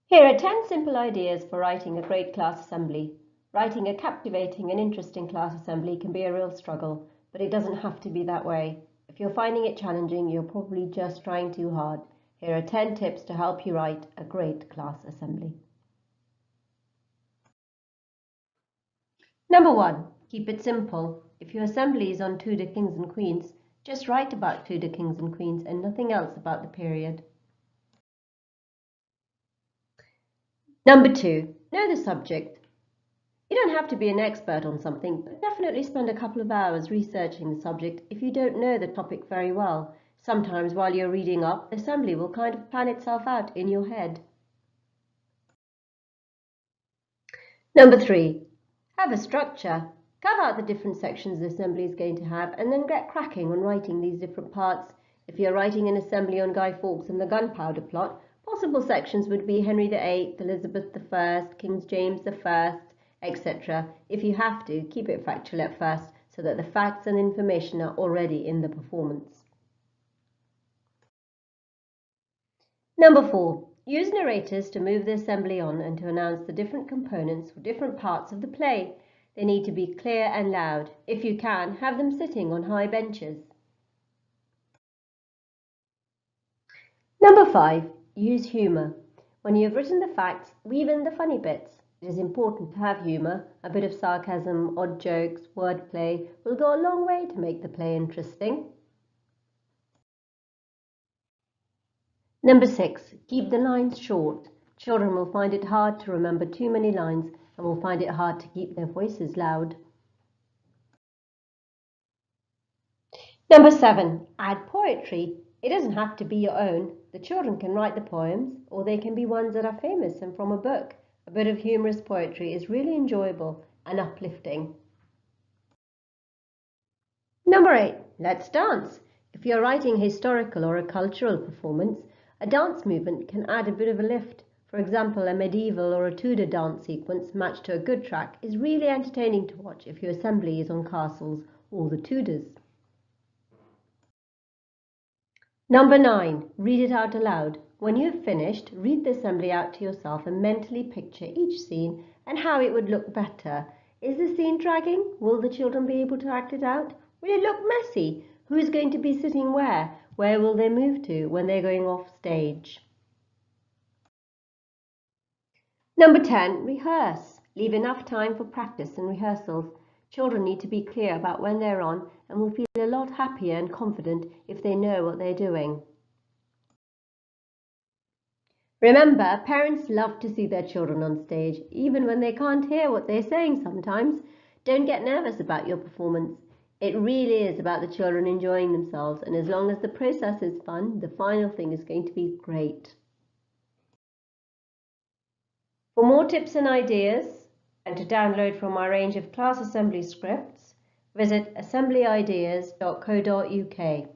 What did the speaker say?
Here are 10 simple ideas for writing a great class assembly. Writing a captivating and interesting class assembly can be a real struggle, but it doesn't have to be that way. If you're finding it challenging, you're probably just trying too hard. Here are 10 tips to help you write a great class assembly. Number 1. Keep it simple. If your assembly is on Tudor kings and queens, just write about Tudor kings and queens and nothing else about the period. Number 2. Know the subject. You don't have to be an expert on something, but definitely spend a couple of hours researching the subject if you don't know the topic very well. Sometimes while you're reading up, the assembly will kind of plan itself out in your head. Number 3. Have a structure. Carve out the different sections the assembly is going to have and then get cracking on writing these different parts. If you're writing an assembly on Guy Fawkes and the Gunpowder Plot, possible sections would be Henry VIII, Elizabeth I, King James I, etc. If you have to, keep it factual at first so that the facts and information are already in the performance. Number 4. Use narrators to move the assembly on and to announce the different components or different parts of the play. They need to be clear and loud. If you can, have them sitting on high benches. Number 5. Use humour. When you have written the facts, weave in the funny bits. It is important to have humour. A bit of sarcasm, odd jokes, wordplay will go a long way to make the play interesting. Number 6. Keep the lines short. Children will find it hard to remember too many lines and will find it hard to keep their voices loud. Number 7. Add poetry. It doesn't have to be your own. The children can write the poems, or they can be ones that are famous and from a book. A bit of humorous poetry is really enjoyable and uplifting. Number 8. Let's dance. If you're writing a historical or a cultural performance, a dance movement can add a bit of a lift. For example, a medieval or a Tudor dance sequence matched to a good track is really entertaining to watch if your assembly is on castles or the Tudors. Number 9. Read it out aloud. When you've finished, read the assembly out to yourself and mentally picture each scene and how it would look better. Is the scene dragging? Will the children be able to act it out? Will it look messy? Who is going to be sitting where? Where will they move to when they're going off stage? Number 10. Rehearse. Leave enough time for practice and rehearsals. Children need to be clear about when they're on and will feel a lot happier and confident if they know what they're doing. Remember, parents love to see their children on stage, even when they can't hear what they're saying sometimes. Don't get nervous about your performance. It really is about the children enjoying themselves, and as long as the process is fun, the final thing is going to be great. For more tips and ideas, and to download from our range of class assembly scripts, visit assemblyideas.co.uk.